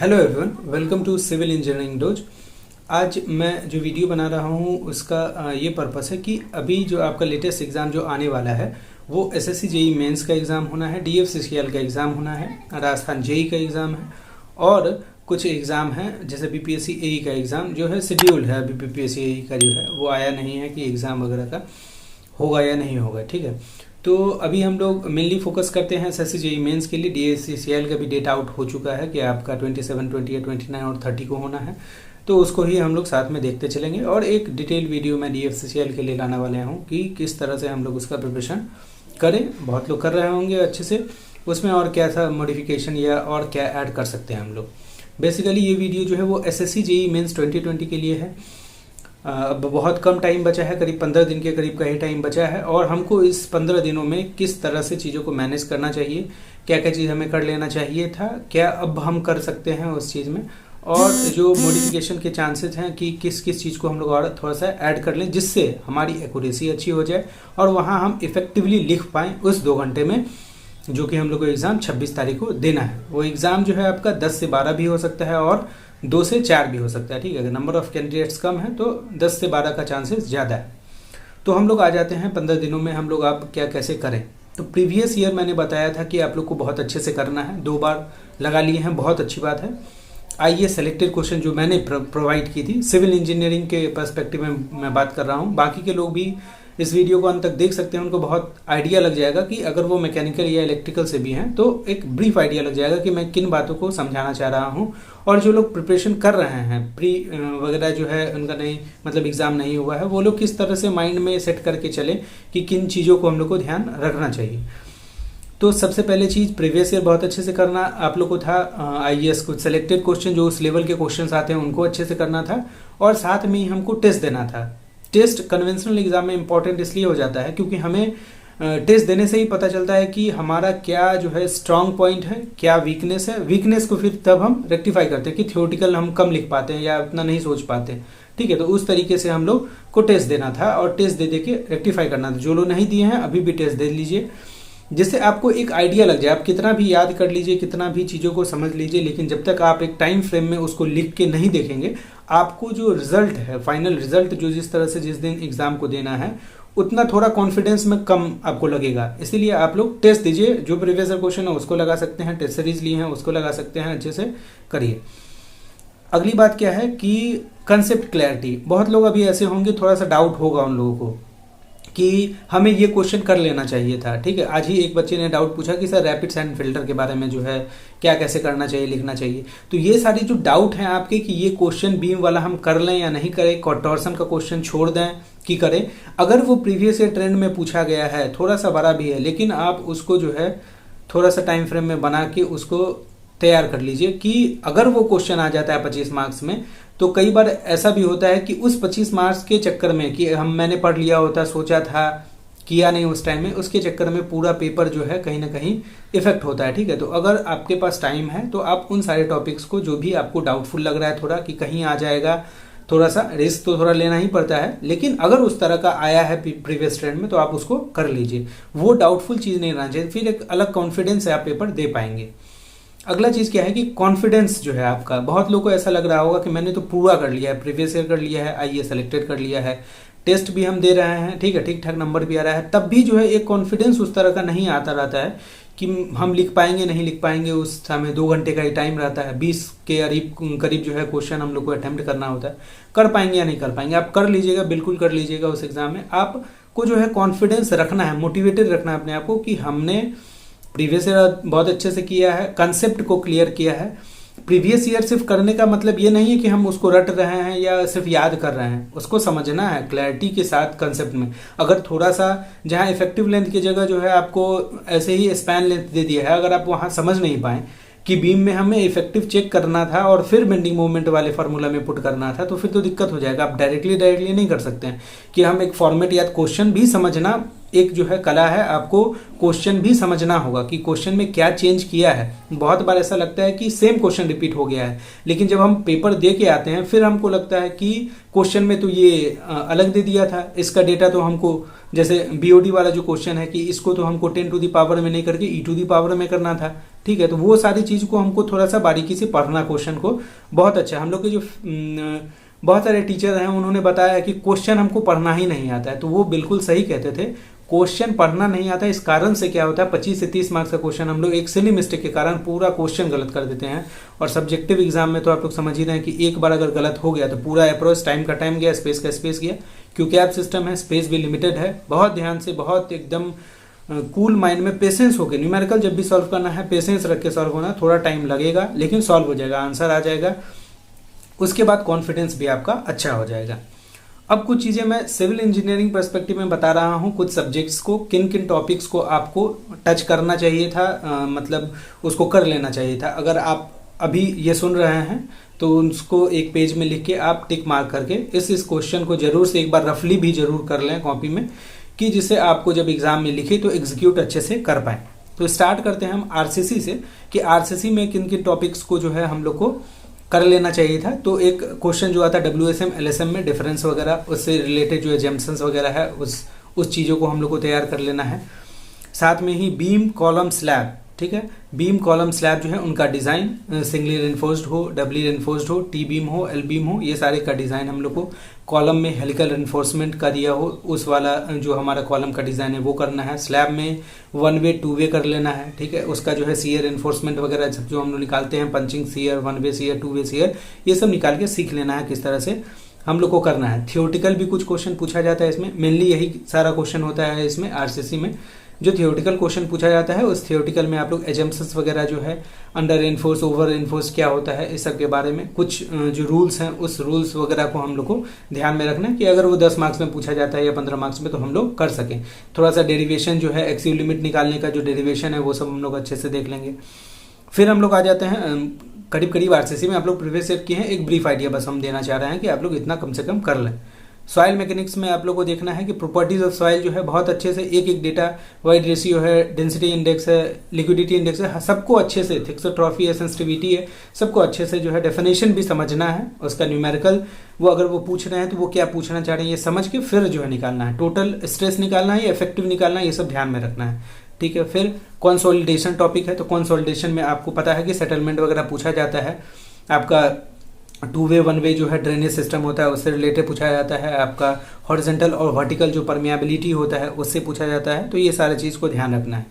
Hello everyone, welcome to civil engineering dose. आज मैं जो वीडियो बना रहा हूँ उसका ये पर्पस है कि अभी जो आपका लेटेस्ट एग्ज़ाम जो आने वाला है वो एसएससी जेई मेंस का एग्ज़ाम होना है, डीएफसीसीएल का एग्ज़ाम होना है, राजस्थान जेई का एग्ज़ाम है और कुछ एग्ज़ाम हैं जैसे बीपीएससी एई का एग्ज़ाम जो है शेड्यूल्ड है। अभी बीपीएससी एई का जो है वो आया नहीं है कि एग्ज़ाम वगैरह का होगा या नहीं होगा, ठीक है। तो अभी हम लोग मेनली फोकस करते हैं एसएससी जेई मेंस के लिए। डीएससीसीएल का भी डेट आउट हो चुका है कि आपका 27, 28, 29 और 30 को होना है, तो उसको ही हम लोग साथ में देखते चलेंगे। और एक डिटेल वीडियो मैं डीएससीसीएल के लिए लाने वाले हूँ कि किस तरह से हम लोग उसका प्रिपरेशन करें। बहुत लोग कर रहे होंगे अच्छे से, उसमें और क्या सा मॉडिफिकेशन या और क्या ऐड कर सकते हैं हम लोग। बेसिकली ये वीडियो जो है वो एसएससी जेई मेंस 2020 के लिए है। अब बहुत कम टाइम बचा है, करीब 15 दिन के करीब का ही टाइम बचा है और हमको इस 15 दिनों में किस तरह से चीज़ों को मैनेज करना चाहिए, क्या क्या चीज़ हमें कर लेना चाहिए था, क्या अब हम कर सकते हैं उस चीज़ में, और जो मॉडिफिकेशन के चांसेस हैं कि किस किस चीज़ को हम लोग और थोड़ा सा ऐड कर लें जिससे हमारी एक्यूरेसी अच्छी हो जाए और वहाँ हम इफ़ेक्टिवली लिख पाएँ उस 2 घंटे में, जो कि हम लोग को एग्ज़ाम 26 तारीख को देना है। वो एग्ज़ाम जो है आपका 10 से 12 भी हो सकता है और 2 से 4 भी हो सकता है, ठीक है। अगर नंबर ऑफ कैंडिडेट्स कम है तो 10 से 12 का चांसेस ज़्यादा है। तो हम लोग आ जाते हैं 15 दिनों में हम लोग आप क्या कैसे करें। तो प्रीवियस ईयर मैंने बताया था कि आप लोग को बहुत अच्छे से करना है, 2 बार लगा लिए हैं, बहुत अच्छी बात है। आइए सेलेक्टेड क्वेश्चन जो मैंने प्रोवाइड की थी सिविल इंजीनियरिंग के पर्सपेक्टिव में मैं बात कर रहा हूँ। बाकी के लोग भी इस वीडियो को अंत तक देख सकते हैं, उनको बहुत आइडिया लग जाएगा कि अगर वो मैकेनिकल या इलेक्ट्रिकल से भी हैं तो एक ब्रीफ आइडिया लग जाएगा कि मैं किन बातों को समझाना चाह रहा हूँ। और जो लोग प्रिपरेशन कर रहे हैं, प्री वगैरह जो है उनका नहीं मतलब एग्ज़ाम नहीं हुआ है, वो लोग किस तरह से माइंड में सेट करके चले कि किन चीज़ों को हम लोग को ध्यान रखना चाहिए। तो सबसे पहले चीज़ प्रीवियस ईयर बहुत अच्छे से करना आप लोग को था। आईएएस कुछ सेलेक्टेड क्वेश्चन जो उस लेवल के क्वेश्चंस आते हैं उनको अच्छे से करना था और साथ में ही हमको टेस्ट देना था। टेस्ट कन्वेंशनल एग्जाम में इंपॉर्टेंट इसलिए हो जाता है क्योंकि हमें टेस्ट देने से ही पता चलता है कि हमारा क्या जो है स्ट्रांग पॉइंट है, क्या वीकनेस है। वीकनेस को फिर तब हम रेक्टिफाई करते हैं कि थियोरटिकल हम कम लिख पाते हैं या उतना नहीं सोच पाते, ठीक है। तो उस तरीके से हम लोग को टेस्ट देना था और टेस्ट दे के रेक्टिफाई करना था। जो लोग नहीं दिए हैं अभी भी टेस्ट दे लीजिए, जिससे आपको एक आइडिया लग जाए। आप कितना भी याद कर लीजिए, कितना भी चीज़ों को समझ लीजिए, लेकिन जब तक आप एक टाइम फ्रेम में उसको लिख के नहीं देखेंगे, आपको जो रिजल्ट है, फाइनल रिजल्ट जो जिस तरह से जिस दिन एग्जाम को देना है, उतना थोड़ा कॉन्फिडेंस में कम आपको लगेगा। इसीलिए आप लोग टेस्ट दीजिए। जो प्रीवियस क्वेश्चन है उसको लगा सकते हैं, टेस्ट सीरीज लिए हैं उसको लगा सकते हैं, अच्छे से करिए। अगली बात क्या है कि कंसेप्ट क्लैरिटी। बहुत लोग अभी ऐसे होंगे, थोड़ा सा डाउट होगा उन लोगों को कि हमें ये क्वेश्चन कर लेना चाहिए था, ठीक है। आज ही एक बच्चे ने डाउट पूछा कि सर रैपिड सैंड फिल्टर के बारे में जो है क्या कैसे करना चाहिए, लिखना चाहिए। तो ये सारी जो डाउट हैं आपके कि ये क्वेश्चन बीम वाला हम कर लें या नहीं करें, टॉर्सन का क्वेश्चन छोड़ दें कि करें, अगर वो प्रीवियस ईयर ट्रेंड में पूछा गया है, थोड़ा सा बड़ा भी है, लेकिन आप उसको जो है थोड़ा सा टाइम फ्रेम में बना के उसको तैयार कर लीजिए कि अगर वो क्वेश्चन आ जाता है 25 मार्क्स में, तो कई बार ऐसा भी होता है कि उस 25 मार्क्स के चक्कर में कि मैंने पढ़ लिया होता, सोचा था, किया नहीं उस टाइम में, उसके चक्कर में पूरा पेपर जो है कहीं ना कहीं इफेक्ट होता है, ठीक है। तो अगर आपके पास टाइम है तो आप उन सारे टॉपिक्स को जो भी आपको डाउटफुल लग रहा है थोड़ा कि कहीं आ जाएगा, थोड़ा सा रिस्क तो थोड़ा लेना ही पड़ता है, लेकिन अगर उस तरह का आया है प्रीवियस ट्रेंड में तो आप उसको कर लीजिए। वो डाउटफुल चीज़ नहीं रहना चाहिए, फिर एक अलग कॉन्फिडेंस से आप पेपर दे पाएंगे। अगला चीज़ क्या है कि कॉन्फिडेंस जो है आपका, बहुत लोगों को ऐसा लग रहा होगा कि मैंने तो पूरा कर लिया है, प्रीवियस ईयर कर लिया है, आईए सेलेक्टेड कर लिया है, टेस्ट भी हम दे रहे हैं, ठीक है, ठीक ठाक नंबर भी आ रहा है, तब भी जो है एक कॉन्फिडेंस उस तरह का नहीं आता रहता है कि हम लिख पाएंगे नहीं लिख पाएंगे। उस समय 2 घंटे का ही टाइम रहता है, 20 के करीब जो है क्वेश्चन हम लोग को अटेम्प्ट करना होता है। कर पाएंगे या नहीं कर पाएंगे, आप कर लीजिएगा, बिल्कुल कर लीजिएगा। उस एग्जाम में आपको जो है कॉन्फिडेंस रखना है, मोटिवेटेड रखना है अपने आप को कि हमने प्रीवियस ईयर बहुत अच्छे से किया है, कंसेप्ट को क्लियर किया है। प्रीवियस ईयर सिर्फ करने का मतलब ये नहीं है कि हम उसको रट रहे हैं या सिर्फ याद कर रहे हैं, उसको समझना है क्लैरिटी के साथ कंसेप्ट में। अगर थोड़ा सा जहाँ इफेक्टिव लेंथ की जगह जो है आपको ऐसे ही स्पैन लेंथ दे दिया है, अगर आप वहाँ समझ नहीं पाए कि बीम में हमें इफेक्टिव चेक करना था और फिर बेंडिंग मोमेंट वाले फार्मूला में पुट करना था, तो फिर तो दिक्कत हो जाएगा। आप डायरेक्टली नहीं कर सकते हैं कि हम एक फॉर्मेट या क्वेश्चन भी समझना एक जो है कला है, आपको क्वेश्चन भी समझना होगा कि क्वेश्चन में क्या चेंज किया है। बहुत बार ऐसा लगता है कि सेम क्वेश्चन रिपीट हो गया है, लेकिन जब हम पेपर दे के आते हैं फिर हमको लगता है कि क्वेश्चन में तो ये अलग दे दिया था, इसका डेटा तो हमको, जैसे बीओडी वाला जो क्वेश्चन है कि इसको तो हमको 10 टू दी पावर में नहीं करके ई टू दी पावर में करना था, ठीक है। तो वो सारी चीज़ को हमको थोड़ा सा बारीकी से पढ़ना, क्वेश्चन को बहुत अच्छा। हम लोग के जो बहुत सारे टीचर हैं उन्होंने बताया कि क्वेश्चन हमको पढ़ना ही नहीं आता है, तो वो बिल्कुल सही कहते थे। क्वेश्चन पढ़ना नहीं आता, इस कारण से क्या होता है 25 से 30 मार्क्स का क्वेश्चन हम लोग एक सिली मिस्टेक के कारण पूरा क्वेश्चन गलत कर देते हैं। और सब्जेक्टिव एग्जाम में तो आप लोग समझ ही रहे हैं कि एक बार अगर गलत हो गया तो पूरा अप्रोच, टाइम का टाइम गया, स्पेस का स्पेस गया, क्योंकि आप सिस्टम है, स्पेस भी लिमिटेड है। बहुत ध्यान से, बहुत एकदम कूल माइंड में पेशेंस होकर न्यूमेरिकल जब भी सॉल्व करना है, पेशेंस रख के सॉल्व होना, थोड़ा टाइम लगेगा लेकिन सॉल्व हो जाएगा, आंसर आ जाएगा। उसके बाद कॉन्फिडेंस भी आपका अच्छा हो जाएगा। अब कुछ चीज़ें मैं सिविल इंजीनियरिंग पर्सपेक्टिव में बता रहा हूँ, कुछ सब्जेक्ट्स को, किन किन टॉपिक्स को आपको टच करना चाहिए था, मतलब उसको कर लेना चाहिए था। अगर आप अभी ये सुन रहे हैं तो उसको एक पेज में लिख के आप टिक मार्क करके इस क्वेश्चन को जरूर से एक बार रफली भी जरूर कर लें कॉपी में, कि जिससे आपको जब एग्जाम में लिखे तो एग्जीक्यूट अच्छे से कर पाए। तो स्टार्ट करते हैं हम आरसीसी से, कि आरसीसी में किन किन टॉपिक्स को जो है हम लोग को कर लेना चाहिए था। तो एक क्वेश्चन जो आता है WSM LSM में डिफरेंस वगैरह, उससे रिलेटेड जो एजम्पशंस वगैरह है उस चीज़ों को हम लोग को तैयार कर लेना है। साथ में ही बीम कॉलम स्लैब, ठीक है, बीम कॉलम स्लैब जो है उनका डिज़ाइन, सिंगली रेनफोर्स्ड हो, डबली रेनफोर्स्ड हो, टी बीम हो, एल बीम हो, ये सारे का डिज़ाइन हम लोग को, कॉलम में हेलिकल रेनफोर्समेंट का दिया हो उस वाला जो हमारा कॉलम का डिज़ाइन है वो करना है। स्लैब में 1 वे 2 वे कर लेना है, ठीक है, उसका जो है सीयर रेनफोर्समेंट वगैरह सब जो हम लोग निकालते हैं, पंचिंग सीयर, 1 वे सीयर, 2 वे सीयर, ये सब निकाल के सीख लेना है किस तरह से हम लोग को करना है। थियोरटिकल भी कुछ क्वेश्चन पूछा जाता है इसमें, मेनली यही सारा क्वेश्चन होता है इसमें आरसीसी में। जो थियोरटिकल क्वेश्चन पूछा जाता है उस थियोरटिकल में आप लोग एजम्पशंस वगैरह जो है, अंडर रेनफोर्स, ओवर रेनफोर्स क्या होता है, इस सब के बारे में कुछ जो रूल्स हैं उस रूल्स वगैरह को हम लोग को ध्यान में रखना है कि अगर वो 10 मार्क्स में पूछा जाता है या 15 मार्क्स में तो हम लोग कर सकें। थोड़ा सा डेरिवेशन जो है, एक्सिव लिमिट निकालने का जो डेरिवेशन है वो सब हम लोग अच्छे से देख लेंगे। फिर हम लोग आ जाते हैं करीब करीब आरसीसी में आप लोग प्रीवियस ईयर किए हैं, एक ब्रीफ आइडिया बस हम देना चाह रहे हैं कि आप लोग इतना कम से कम कर लें। सॉइल मैकेनिक्स में आप लोग को देखना है कि प्रॉपर्टीज ऑफ सॉइल जो है बहुत अच्छे से एक एक डेटा, वाइड रेशियो है, डेंसिटी इंडेक्स है, लिक्विडिटी इंडेक्स है, सबको अच्छे से, थिक्सोट्रॉफी है, सेंसिटिविटी है, सबको अच्छे से जो है डेफिनेशन भी समझना है उसका, न्यूमेरिकल वो अगर वो पूछ रहे हैं तो वो क्या पूछना चाह रहे हैं ये समझ के फिर जो है निकालना है, टोटल स्ट्रेस निकालना है या इफेक्टिव निकालना है, ये सब ध्यान में रखना है, ठीक है। फिर कंसोलिडेशन टॉपिक है, तो कंसोलिडेशन में आपको पता है कि सेटलमेंट वगैरह पूछा जाता है, आपका 2 वे 1 वे जो है ड्रेनेज सिस्टम होता है उससे रिलेटेड पूछा जाता है, आपका हॉरिजॉन्टल और वर्टिकल जो परमिएबिलिटी होता है उससे पूछा जाता है, तो ये सारे चीज़ को ध्यान रखना है।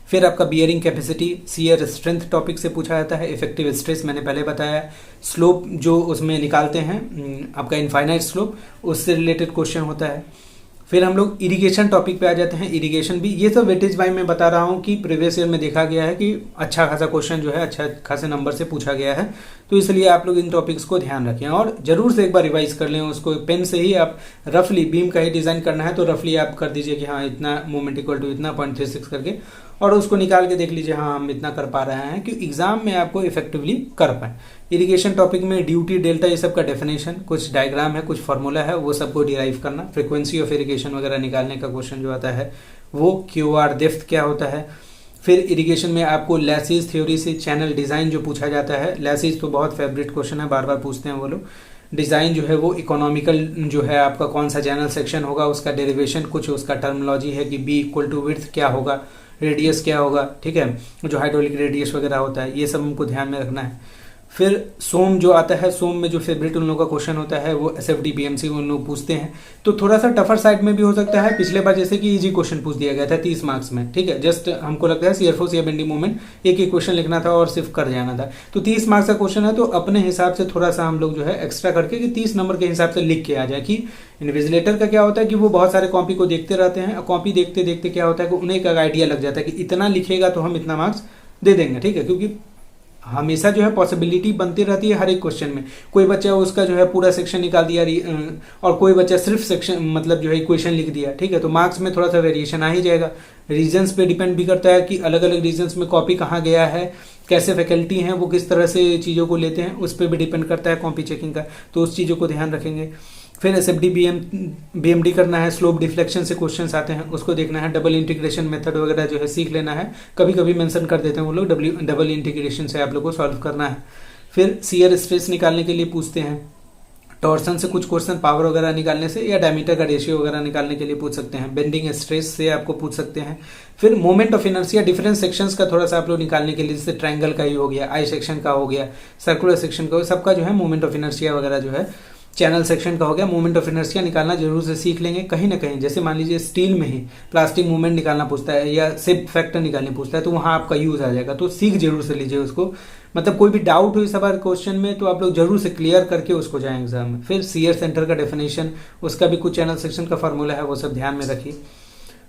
फिर आपका bearing capacity, shear strength topic से पूछा जाता है, इफेक्टिव स्ट्रेस मैंने पहले बताया, स्लोप जो उसमें निकालते हैं आपका इनफाइनाइट स्लोप, उससे रिलेटेड क्वेश्चन होता है। फिर हम लोग इरिगेशन टॉपिक पे आ जाते हैं, इरिगेशन भी ये सब वेटेज वाइज में बता रहा हूँ कि प्रीवियस ईयर में देखा गया है कि अच्छा खासा क्वेश्चन जो है अच्छा खासे नंबर से पूछा गया है, तो इसलिए आप लोग इन टॉपिक्स को ध्यान रखें और जरूर से एक बार रिवाइज कर लें उसको। पेन से ही आप रफली बीम का ही डिज़ाइन करना है तो रफली आप कर दीजिए कि हाँ इतना मोमेंट इक्वल टू इतना 0.36 करके, और उसको निकाल के देख लीजिए हाँ हम इतना कर पा रहे हैं कि एग्जाम में आपको इफेक्टिवली कर पाए। इरिगेशन टॉपिक में ड्यूटी, डेल्टा, ये सब का डेफिनेशन, कुछ डायग्राम है, कुछ फार्मूला है, वो सबको डिराइव करना। फ्रीक्वेंसी ऑफ इरिगेशन वगैरह निकालने का क्वेश्चन जो आता है वो, क्यूआर डेप्थ क्या होता है। फिर इरिगेशन में आपको लैसिस थ्योरी से चैनल डिज़ाइन जो पूछा जाता है, लैसिस तो बहुत फेवरेट क्वेश्चन है, बार बार पूछते हैं वो लोग। डिज़ाइन जो है वो इकोनॉमिकल जो है आपका कौन सा चैनल सेक्शन होगा उसका डेरिवेशन, कुछ उसका टर्मिनोलॉजी है कि बी इक्वल टू विड्थ क्या होगा, रेडियस क्या होगा, ठीक है, जो हाइड्रोलिक रेडियस वगैरह होता है, ये सब हमको ध्यान में रखना है। फिर सोम जो आता है, सोम में जो फेवरेट उन लोगों का क्वेश्चन होता है वो SFD PMC उन लोग पूछते हैं, तो थोड़ा सा टफर साइड में भी हो सकता है। पिछले बार जैसे कि इजी क्वेश्चन पूछ दिया गया था 30 मार्क्स में, ठीक है, जस्ट हमको लगता है शियर फोर्स या बेंडिंग मोमेंट एक एक क्वेश्चन लिखना था और सिर्फ कर जाना था, तो 30 मार्क्स का क्वेश्चन है तो अपने हिसाब से थोड़ा सा हम लोग जो है एक्स्ट्रा करके कि 30 नंबर के हिसाब से लिख के आ जाए। कि इन्विजिलेटर का क्या होता है कि वो बहुत सारे कॉपी को देखते रहते हैं और कॉपी देखते देखते क्या होता है कि उन्हें का आइडिया लग जाता है कि इतना लिखेगा तो हम इतना मार्क्स दे देंगे, ठीक है, क्योंकि हमेशा जो है पॉसिबिलिटी बनती रहती है हर एक क्वेश्चन में। कोई बच्चा उसका जो है पूरा सेक्शन निकाल दिया और कोई बच्चा सिर्फ सेक्शन मतलब जो है इक्वेशन लिख दिया, ठीक है, तो मार्क्स में थोड़ा सा वेरिएशन आ ही जाएगा। रीजन्स पे डिपेंड भी करता है कि अलग अलग रीजन्स में कॉपी कहाँ गया है, कैसे फैकल्टी हैं वो किस तरह से चीज़ों को लेते हैं, उस पर भी डिपेंड करता है कॉपी चेकिंग का, तो उस चीज़ों को ध्यान रखेंगे। फिर SFD BMD करना है, स्लोप डिफ्लेक्शन से क्वेश्चंस आते हैं उसको देखना है, डबल इंटीग्रेशन मेथड वगैरह जो है सीख लेना है, कभी कभी मेंशन कर देते हैं वो लोग, डबल इंटीग्रेशन से आप लोग को सॉल्व करना है। फिर शियर स्ट्रेस निकालने के लिए पूछते हैं, टॉर्सन से कुछ क्वेश्चन पावर वगैरह निकालने से, या डायमीटर का रेशियो वगैरह निकालने के लिए पूछ सकते हैं। बेंडिंग स्ट्रेस से आपको पूछ सकते हैं। फिर moment of inertia different sections का थोड़ा सा आप लोग निकालने के लिए, जैसे ट्रायंगल का ही हो गया, आई सेक्शन का हो गया, सर्कुलर सेक्शन का, सबका जो है मोमेंट ऑफ इनर्शिया वगैरह जो है, चैनल सेक्शन का हो गया, मोमेंट ऑफ इनर्शिया निकालना जरूर से सीख लेंगे। कहीं ना कहीं जैसे मान लीजिए स्टील में ही प्लास्टिक मूवमेंट निकालना पूछता है या शेप फैक्टर निकालने पूछता है, तो वहां आपका यूज आ जाएगा, तो सीख जरूर से लीजिए उसको। मतलब कोई भी डाउट हो इस बार क्वेश्चन में तो आप लोग जरूर से क्लियर करके उसको जाएं एग्जाम में। फिर सीयर सेंटर का डेफिनेशन, उसका भी कुछ चैनल सेक्शन का फॉर्मूला है, वो सब ध्यान में रखिए।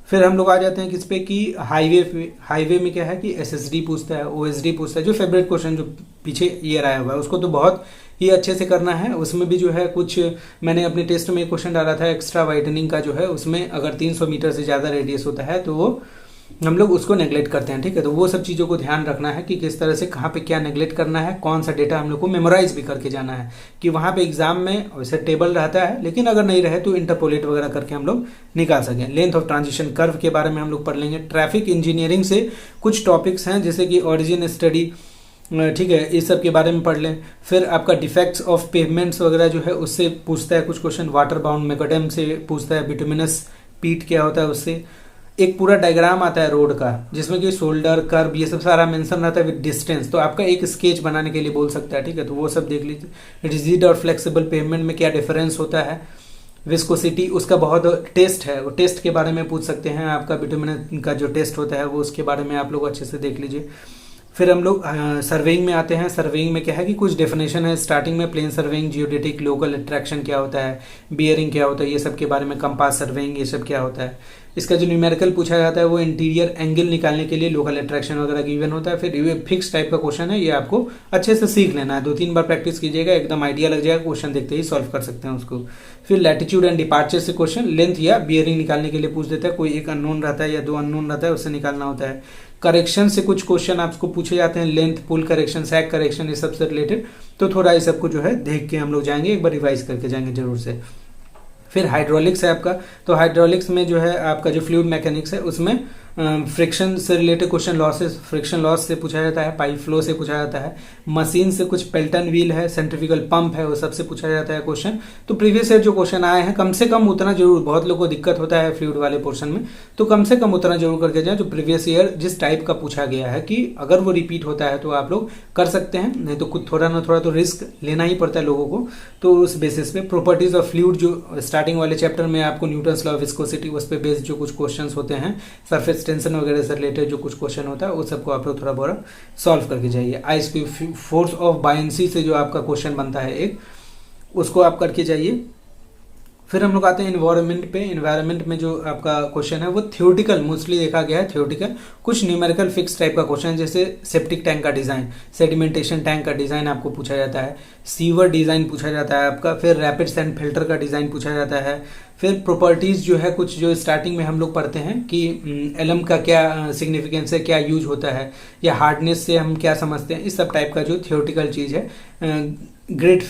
फिर हम लोग आ जाते हैं किस पे कि हाईवे में क्या है कि एसएसडी पूछता है, ओएसडी पूछता है, जो फेवरेट क्वेश्चन जो पीछे ईयर आया हुआ है उसको तो बहुत ही अच्छे से करना है। उसमें भी जो है कुछ मैंने अपने टेस्ट में एक क्वेश्चन डाला था एक्स्ट्रा वाइटनिंग का, जो है उसमें अगर 300 मीटर से ज़्यादा रेडियस होता है तो वो हम लोग उसको नेगलेक्ट करते हैं, ठीक है। तो वो सब चीज़ों को ध्यान रखना है कि किस तरह से कहाँ पे क्या नेगलेक्ट करना है, कौन सा डेटा हम लोग को मेमोराइज भी करके जाना है, कि वहाँ पे एग्जाम में वैसे टेबल रहता है लेकिन अगर नहीं रहे तो इंटरपोलेट वगैरह करके हम लोग निकाल सकें। लेंथ ऑफ ट्रांजिशन कर्व के बारे में हम लोग पढ़ लेंगे। ट्रैफिक इंजीनियरिंग से कुछ टॉपिक्स हैं जैसे कि ओरिजिन स्टडी, ठीक है, इस सब के बारे में पढ़ लें। फिर आपका डिफेक्ट्स ऑफ पेवमेंट्स वगैरह जो है उससे पूछता है कुछ क्वेश्चन। वाटर बाउंड मेकोडेम से पूछता है। बिटुमिनस पीट क्या होता है उससे। एक पूरा डायग्राम आता है रोड का जिसमें कि शोल्डर कर्व ये सब सारा मेंशन रहता है विद डिस्टेंस, तो आपका एक स्केच बनाने के लिए बोल सकता है, ठीक है। तो वो सब देख लीजिए। रिजिड और फ्लेक्सिबल पेवमेंट में क्या डिफरेंस होता है। विस्कोसिटी उसका बहुत टेस्ट है, वो टेस्ट के बारे में पूछ सकते हैं। आपका बिटुमिन का जो टेस्ट होता है वो उसके बारे में आप लोग अच्छे से देख लीजिए। फिर हम लोग सर्वेइंग में आते हैं। सर्वेइंग में क्या है कि कुछ डेफिनेशन है स्टार्टिंग में। Plane surveying, geodetic, local attraction क्या होता है, बियरिंग क्या होता है, ये सब के बारे में। कंपास सर्वेइंग ये सब क्या होता है। इसका जो न्यूमेरिकल पूछा जाता है वो इंटीरियर एंगल निकालने के लिए लोकल अट्रैक्शन वगैरह गिवन होता है। फिर ये फिक्स टाइप का क्वेश्चन है, ये आपको अच्छे से सीख लेना है। 2-3 बार प्रैक्टिस कीजिएगा, एकदम आइडिया लग जाएगा, क्वेश्चन देखते ही सॉल्व कर सकते हैं उसको। फिर लैटिट्यूड एंड डिपार्चर से क्वेश्चन लेंथ या बियरिंग निकालने के लिए पूछ देता है। कोई एक अननोन रहता है या 2 अननोन रहता है, उससे निकालना होता है। करेक्शन से कुछ क्वेश्चन आपको पूछे जाते हैं, लेंथ, पुल करेक्शन, सैग करेक्शन, इस सब से रिलेटेड। तो थोड़ा इस सबको जो है देख के हम लोग जाएंगे, एक बार रिवाइज करके जाएंगे जरूर से। फिर हाइड्रोलिक्स है आपका, तो हाइड्रोलिक्स में जो है आपका जो फ्लूइड मैकेनिक्स है उसमें फ्रिक्शन से related question, losses, friction loss से पूछा जाता है। पाइप फ्लो से पूछा जाता है। मशीन से कुछ पेल्टन व्हील है, सेंट्रीफ्यूगल पंप है, वो सबसे पूछा जाता है क्वेश्चन। तो प्रीवियस ईयर जो क्वेश्चन आए हैं कम से कम उतना जरूर, बहुत लोगों को दिक्कत होता है फ्लूइड वाले पोर्शन में, तो कम से कम उतना जरूर करके जाए जो प्रीवियस ईयर जिस टाइप का पूछा गया है, कि अगर वो रिपीट होता है तो आप लोग कर सकते हैं, नहीं तो कुछ थोड़ा ना थोड़ा तो रिस्क लेना ही पड़ता है लोगों को। तो उस बेसिस पे प्रॉपर्टीज ऑफ फ्लूइड जो स्टार्टिंग वाले चैप्टर में आपको न्यूटन्स लॉ ऑफ विस्कोसिटी उस पे बेस्ड जो कुछ क्वेश्चंस होते हैं, सरफेस टेंशन वगैरह से रिलेटेड जो कुछ क्वेश्चन होता है उस सबको आप लोग थोड़ा बहुत सॉल्व करके जाइए। आईएसपी फोर्स ऑफ बायंसी से जो आपका क्वेश्चन बनता है एक, उसको आप करके जाइए। फिर हम लोग आते हैं इन्वायरमेंट पे। इन्वायरमेंट में जो आपका क्वेश्चन है वो थ्योरेटिकल मोस्टली देखा गया है, थ्योरेटिकल। कुछ न्यूमेरिकल फिक्स टाइप का क्वेश्चन, जैसे सेप्टिक टैंक का डिजाइन, सेडिमेंटेशन टैंक का डिजाइन आपको पूछा जाता है। सीवर डिजाइन पूछा जाता है आपका। फिर रैपिड सैंड फिल्टर का डिजाइन पूछा जाता है। फिर प्रॉपर्टीज जो है कुछ जो स्टार्टिंग में हम लोग पढ़ते हैं कि एलम का क्या सिग्निफिकेंस है, क्या यूज होता है, या हार्डनेस से हम क्या समझते हैं, इस सब टाइप का जो थ्योरेटिकल चीज है। ग्रेट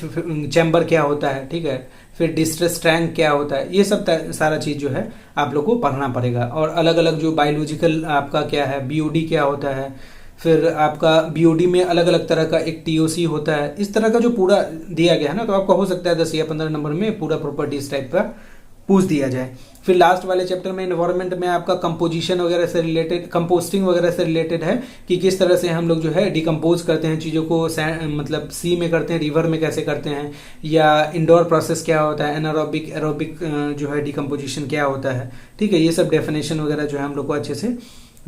चैम्बर क्या होता है, ठीक है। फिर डिस्ट्रेस टैंक क्या होता है, ये सब सारा चीज जो है आप लोग को पढ़ना पड़ेगा। और अलग अलग जो बायोलॉजिकल आपका क्या है, बीओडी क्या होता है। फिर आपका बीओडी में अलग अलग तरह का एक टीओसी होता है। इस तरह का जो पूरा दिया गया है ना, तो आपका हो सकता है 10 या 15 नंबर में पूरा प्रॉपर्टीज टाइप का पूछ दिया जाए। फिर लास्ट वाले चैप्टर में एनवायरनमेंट में आपका कंपोजिशन वगैरह से रिलेटेड, कंपोस्टिंग वगैरह से रिलेटेड है कि किस तरह से हम लोग जो है डिकम्पोज करते हैं चीज़ों को, मतलब सी में करते हैं, रिवर में कैसे करते हैं, या इंडोर प्रोसेस क्या होता है, एनारोबिक एरोबिक जो है डिकम्पोजिशन क्या होता है, ठीक है। ये सब डेफिनेशन वगैरह जो है हम लोग को अच्छे से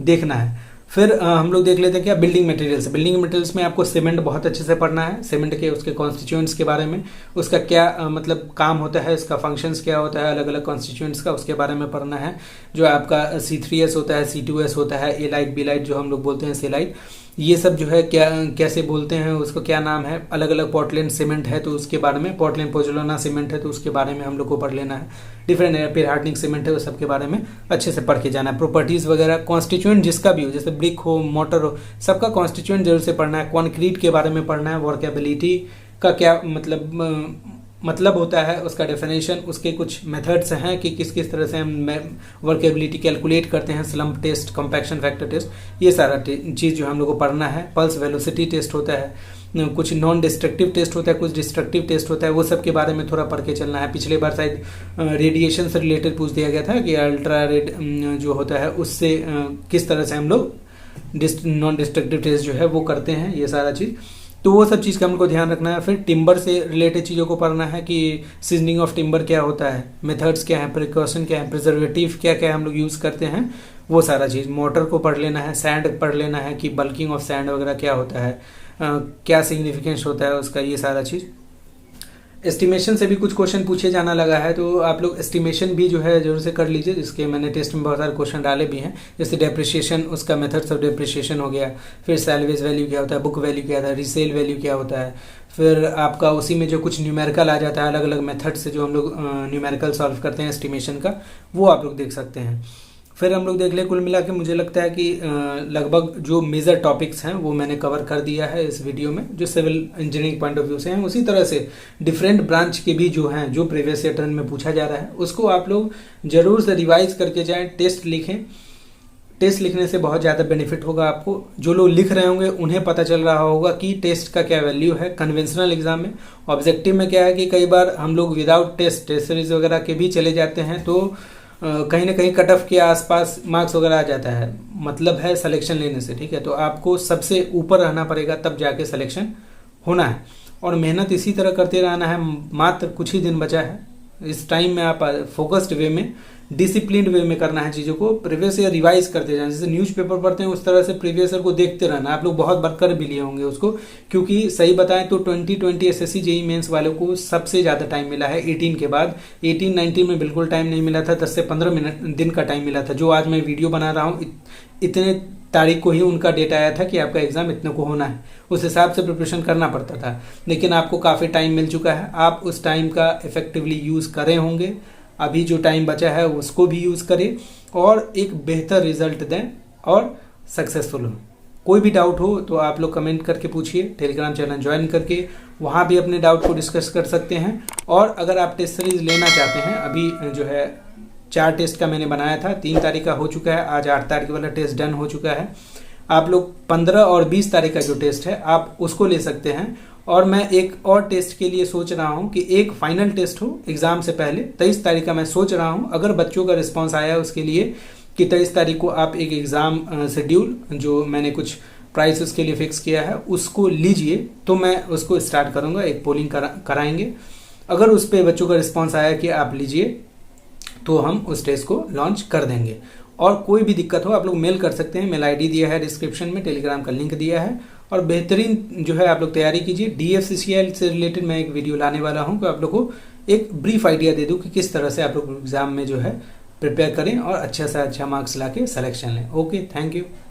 देखना है। फिर हम लोग देख लेते हैं क्या बिल्डिंग मटेरियल्स। बिल्डिंग मटेरियल्स में आपको सीमेंट बहुत अच्छे से पढ़ना है। सीमेंट के उसके कॉन्स्टिट्यूएंट्स के बारे में, उसका क्या मतलब काम होता है, इसका फंक्शंस क्या होता है, अलग अलग कॉन्स्टिट्यूएंट्स का, उसके बारे में पढ़ना है। जो आपका C3S होता है, C2S होता है, ए लाइट, बी लाइट जो हम लोग बोलते हैं, सी लाइट, ये सब जो है क्या कैसे बोलते हैं, उसको क्या नाम है। अलग अलग पोर्टलैंड सीमेंट है तो उसके बारे में, पोर्टलैंड पोजोलाना सीमेंट है तो उसके बारे में हम लोग को पढ़ लेना है। डिफरेंट एयर हार्डनिंग सीमेंट है, वो सब के बारे में अच्छे से पढ़ के जाना है। प्रॉपर्टीज वगैरह, कॉन्स्टिट्यूएंट जिसका भी हो, जैसे ब्रिक हो, मोटर हो, सबका कॉन्स्टिट्यूएंट जरूर से पढ़ना है। कॉन्क्रीट के बारे में पढ़ना है। वर्केबिलिटी का क्या मतलब होता है, उसका डेफिनेशन, उसके कुछ मेथड्स हैं कि किस किस तरह से हम वर्केबिलिटी कैलकुलेट करते हैं, slump test, compaction factor test, ये सारा चीज़ जो हम लोग को पढ़ना है। पल्स वेलोसिटी टेस्ट होता है। कुछ नॉन डिस्ट्रक्टिव टेस्ट होता है, कुछ डिस्ट्रक्टिव टेस्ट होता है, वो सब के बारे में थोड़ा पढ़ के चलना है। पिछले बार शायद रेडिएशन से रिलेटेड पूछ दिया गया था कि अल्ट्रा रेड जो होता है उससे किस तरह से हम लोग नॉन डिस्ट्रक्टिव टेस्ट जो है वो करते हैं, ये सारा चीज़। तो वो सब चीज़ का हमको ध्यान रखना है। फिर टिम्बर से रिलेटेड चीज़ों को पढ़ना है कि सीजनिंग ऑफ टिम्बर क्या होता है, मेथड्स क्या है, प्रिकॉशन क्या है, प्रिजर्वेटिव क्या क्या हम लोग यूज़ करते हैं, वो सारा चीज़। मोटर को पढ़ लेना है, सैंड पढ़ लेना है कि बल्किंग ऑफ सैंड वगैरह क्या होता है, क्या सिग्निफिकेंस होता है उसका, ये सारा चीज़। एस्टिमेशन से भी कुछ क्वेश्चन पूछे जाना लगा है, तो आप लोग एस्टिमेशन भी जो है जरूर से कर लीजिए, जिसके मैंने टेस्ट में बहुत सारे क्वेश्चन डाले भी हैं। जैसे डेप्रिसिएशन, उसका मेथड्स ऑफ डेप्रिसिएशन हो गया, फिर सैलवेज वैल्यू क्या होता है, बुक वैल्यू क्या होता है, रीसेल वैल्यू क्या होता है, फिर आपका उसी में जो कुछ न्यूमेरिकल आ जाता है, अलग अलग मेथड से जो हम लोग न्यूमेरिकल सॉल्व करते हैं एस्टिमेशन का, वो आप लोग देख सकते हैं। फिर हम लोग देख ले, कुल मिला के मुझे लगता है कि लगभग जो मेजर टॉपिक्स हैं वो मैंने कवर कर दिया है इस वीडियो में, जो civil engineering point of view से हैं। उसी तरह से डिफरेंट ब्रांच के भी जो हैं, जो प्रीवियस ईयर टर्न में पूछा जा रहा है, उसको आप लोग जरूर से रिवाइज करके जाएं, टेस्ट लिखें। टेस्ट लिखने से बहुत ज़्यादा बेनिफिट होगा आपको। जो लोग लिख रहे होंगे उन्हें पता चल रहा होगा कि टेस्ट का क्या वैल्यू है कन्वेंशनल एग्जाम में। ऑब्जेक्टिव में क्या है कि कई बार हम लोग विदाउट टेस्ट सीरीज वगैरह के भी चले जाते हैं, तो कहीं ना कहीं कट ऑफ के आसपास मार्क्स वगैरह आ जाता है, मतलब है सिलेक्शन लेने से, ठीक है। तो आपको सबसे ऊपर रहना पड़ेगा, तब जाके सिलेक्शन होना है। और मेहनत इसी तरह करते रहना है। मात्र कुछ ही दिन बचा है, इस टाइम में आप फोकस्ड वे में, डिसिप्लिन्ड वे में करना है चीज़ों को। प्रीवियस ईयर रिवाइज करते जाना, जैसे न्यूज़पेपर पढ़ते हैं उस तरह से प्रीवियस ईयर को देखते रहना। आप लोग बहुत बार कर भी लिए होंगे उसको, क्योंकि सही बताएं तो 2020 एसएससी जेईई मेंस वालों को सबसे ज़्यादा टाइम मिला है 18 के बाद। 18-19 में बिल्कुल टाइम नहीं मिला था, 10 से 15 दिन का टाइम मिला था। जो आज मैं वीडियो बना रहा हूँ, इतने तारीख को ही उनका डेटा आया था कि आपका एग्जाम इतने को होना है, उस हिसाब से प्रिपरेशन करना पड़ता था। लेकिन आपको काफ़ी टाइम मिल चुका है, आप उस टाइम का इफेक्टिवली यूज़ करे होंगे। अभी जो टाइम बचा है उसको भी यूज़ करें और एक बेहतर रिजल्ट दें और सक्सेसफुल हो। कोई भी डाउट हो तो आप लोग कमेंट करके पूछिए, टेलीग्राम चैनल ज्वाइन करके वहाँ भी अपने डाउट को डिस्कस कर सकते हैं। और अगर आप टेस्ट सीरीज लेना चाहते हैं, अभी जो है 4 टेस्ट का मैंने बनाया था, 3 तारीख का हो चुका है, आज 8 तारीख वाला टेस्ट डन हो चुका है। आप लोग 15 और 20 तारीख का जो टेस्ट है आप उसको ले सकते हैं। और मैं एक और टेस्ट के लिए सोच रहा हूं कि एक फाइनल टेस्ट हो एग्जाम से पहले, 23 तारीख का मैं सोच रहा हूं। अगर बच्चों का रिस्पांस आया उसके लिए कि 23 तारीख को आप एक एग्जाम शेड्यूल, जो मैंने कुछ प्राइस उसके लिए फिक्स किया है, उसको लीजिए, तो मैं उसको स्टार्ट करूंगा। एक पोलिंग कराएंगे। अगर उस पर बच्चों का रिस्पॉन्स आया कि आप लीजिए, तो हम उस टेस्ट को लॉन्च कर देंगे। और कोई भी दिक्कत हो आप लोग मेल कर सकते हैं, मेल आईडी दिया है डिस्क्रिप्शन में, टेलीग्राम का लिंक दिया है। और बेहतरीन जो है आप लोग तैयारी कीजिए। DFCCL से रिलेटेड मैं एक वीडियो लाने वाला हूं, तो आप लोग को एक ब्रीफ आइडिया दे दूं कि किस तरह से आप लोग एग्जाम में जो है प्रिपेयर करें और अच्छा से अच्छा मार्क्स लाके सिलेक्शन लें। Okay, thank you.